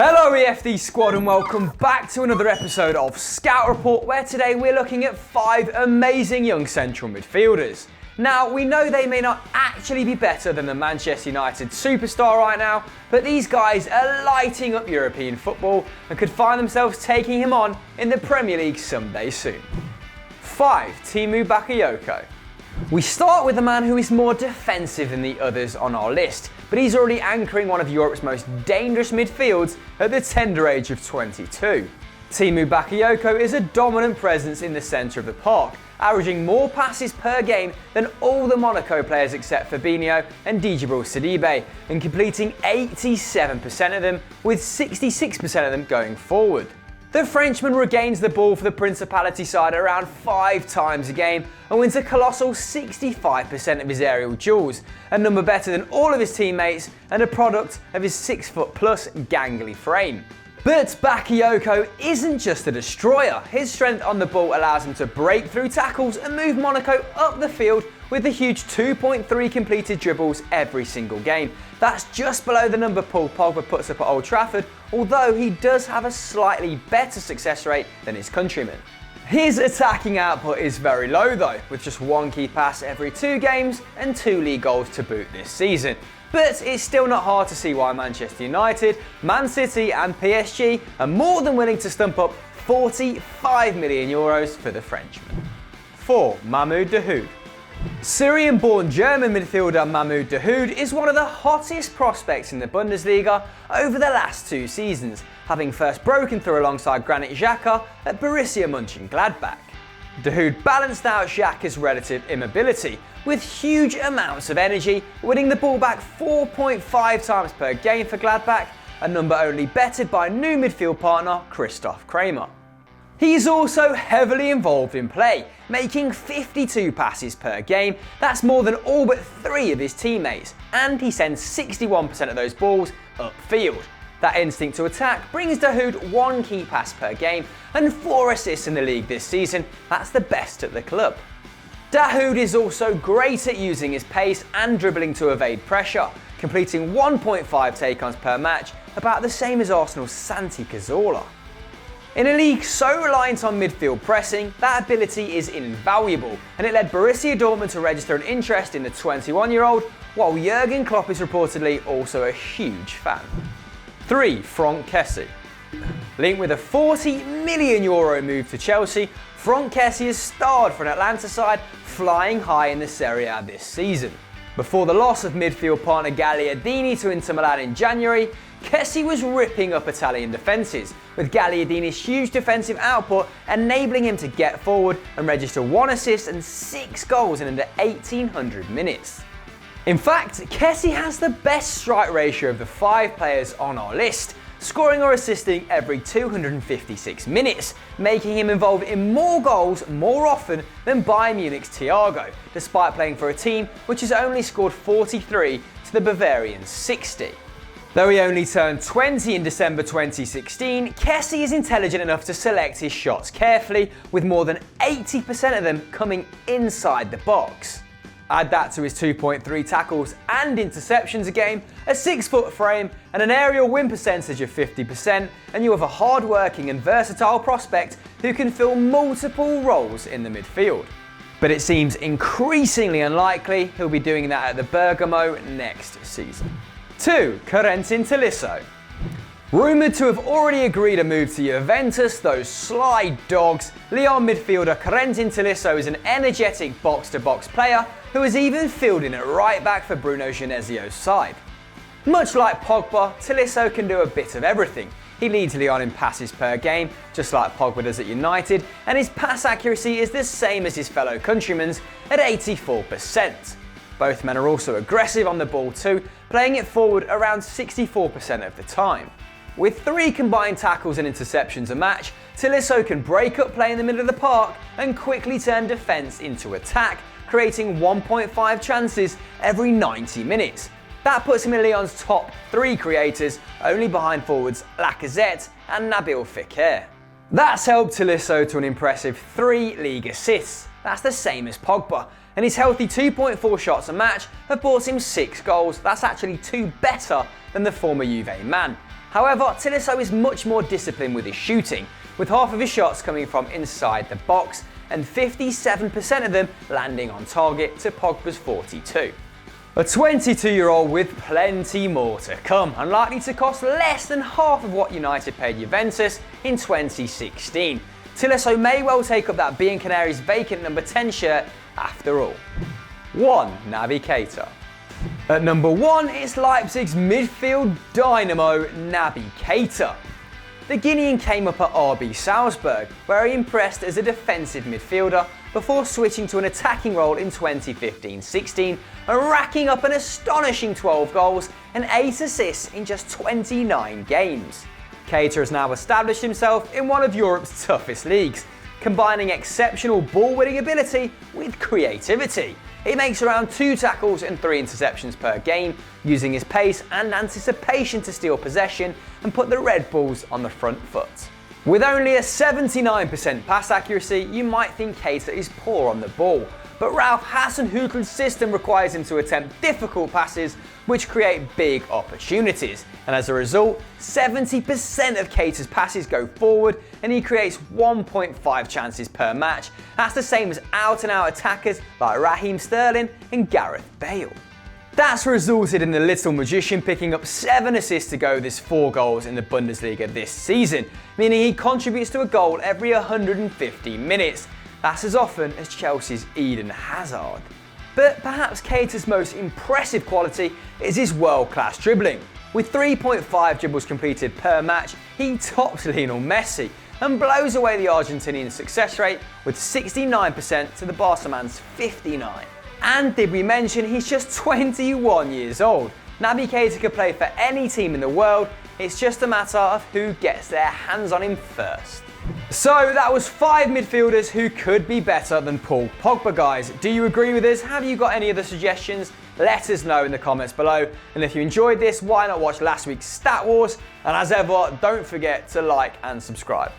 Hello EFD squad and welcome back to another episode of Scout Report, where today we're looking at 5 amazing young central midfielders. Now, we know they may not actually be better than the Manchester United superstar right now, but these guys are lighting up European football and could find themselves taking him on in the Premier League someday soon. 5. Tiemoue Bakayoko. We start with a man who is more defensive than the others on our list, but he's already anchoring one of Europe's most dangerous midfields at the tender age of 22. Tiemoue Bakayoko is a dominant presence in the centre of the park, averaging more passes per game than all the Monaco players except Fabinho and Djibril Sidibe, and completing 87% of them, with 66% of them going forward. The Frenchman regains the ball for the Principality side around 5 times a game and wins a colossal 65% of his aerial duels, a number better than all of his teammates and a product of his 6-foot+ gangly frame. But Bakayoko isn't just a destroyer. His strength on the ball allows him to break through tackles and move Monaco up the field with the huge 2.3 completed dribbles every single game. That's just below the number Paul Pogba puts up at Old Trafford, although he does have a slightly better success rate than his countrymen. His attacking output is very low though, with just 1 key pass every 2 games and 2 league goals to boot this season. But it's still not hard to see why Manchester United, Man City and PSG are more than willing to stump up €45 million for the Frenchman. 4. Mahmoud Dahoud. Syrian-born German midfielder Mahmoud Dahoud is one of the hottest prospects in the Bundesliga over the last 2 seasons, having first broken through alongside Granit Xhaka at Borussia Mönchengladbach. Dahoud balanced out Xhaka's relative immobility with huge amounts of energy, winning the ball back 4.5 times per game for Gladbach, a number only bettered by new midfield partner Christoph Kramer. He's also heavily involved in play, making 52 passes per game. That's more than all but 3 of his teammates, and he sends 61% of those balls upfield. That instinct to attack brings Dahoud 1 key pass per game and 4 assists in the league this season. That's the best at the club. Dahoud is also great at using his pace and dribbling to evade pressure, completing 1.5 take-ons per match, about the same as Arsenal's Santi Cazorla. In a league so reliant on midfield pressing, that ability is invaluable, and it led Borussia Dortmund to register an interest in the 21-year-old, while Jurgen Klopp is reportedly also a huge fan. 3. Franck Kessie. Linked with a €40 million move to Chelsea, Franck Kessie has starred for an Atlanta side flying high in the Serie A this season. Before the loss of midfield partner Gagliardini to Inter Milan in January, Kessie was ripping up Italian defences, with Gagliardini's huge defensive output enabling him to get forward and register 1 assist and 6 goals in under 1,800 minutes. In fact, Kessie has the best strike ratio of the 5 players on our list, scoring or assisting every 256 minutes, making him involved in more goals more often than Bayern Munich's Thiago, despite playing for a team which has only scored 43 to the Bavarians' 60. Though he only turned 20 in December 2016, Kessie is intelligent enough to select his shots carefully, with more than 80% of them coming inside the box. Add that to his 2.3 tackles and interceptions a game, a 6-foot frame and an aerial win percentage of 50%, and you have a hard-working and versatile prospect who can fill multiple roles in the midfield. But it seems increasingly unlikely he'll be doing that at the Bergamo next season. 2. Corentin Tolisso. Rumoured to have already agreed a move to Juventus, those sly dogs, Lyon midfielder Corentin Tolisso is an energetic box-to-box player who has even filled in at right back for Bruno Genesio's side. Much like Pogba, Tolisso can do a bit of everything. He leads Lyon in passes per game, just like Pogba does at United, and his pass accuracy is the same as his fellow countrymen's at 84%. Both men are also aggressive on the ball too, playing it forward around 64% of the time. With 3 combined tackles and interceptions a match, Tolisso can break up play in the middle of the park and quickly turn defence into attack, creating 1.5 chances every 90 minutes. That puts him in Lyon's top 3 creators, only behind forwards Lacazette and Nabil Fekir. That's helped Tolisso to an impressive 3 league assists. That's the same as Pogba, and his healthy 2.4 shots a match have brought him 6 goals. That's actually 2 better than the former Juve man. However, Tolisso is much more disciplined with his shooting, with half of his shots coming from inside the box and 57% of them landing on target to Pogba's 42. A 22-year-old with plenty more to come, and likely to cost less than half of what United paid Juventus in 2016. Tolisso may well take up that Bianconeri's vacant number 10 shirt after all. 1. Naby Keita. At number 1, it's Leipzig's midfield dynamo, Naby Keita. The Guinean came up at RB Salzburg, where he impressed as a defensive midfielder before switching to an attacking role in 2015-16 and racking up an astonishing 12 goals and 8 assists in just 29 games. Keita has now established himself in one of Europe's toughest leagues, combining exceptional ball-winning ability with creativity. He makes around 2 tackles and 3 interceptions per game, using his pace and anticipation to steal possession and put the Red Bulls on the front foot. With only a 79% pass accuracy, you might think Keita is poor on the ball, but Ralph Hasenhüttl's system requires him to attempt difficult passes which create big opportunities, and as a result, 70% of Keita's passes go forward and he creates 1.5 chances per match. That's the same as out-and-out attackers like Raheem Sterling and Gareth Bale. That's resulted in the little magician picking up 7 assists to go with 4 goals in the Bundesliga this season, meaning he contributes to a goal every 150 minutes. That's as often as Chelsea's Eden Hazard. But perhaps Keita's most impressive quality is his world-class dribbling. With 3.5 dribbles completed per match, he tops Lionel Messi and blows away the Argentinian success rate with 69% to the Barca man's 59. And did we mention he's just 21 years old? Naby Keita could play for any team in the world, it's just a matter of who gets their hands on him first. So that was 5 midfielders who could be better than Paul Pogba, guys. Do you agree with us? Have you got any other suggestions? Let us know in the comments below. And if you enjoyed this, why not watch last week's Stat Wars? And as ever, don't forget to like and subscribe.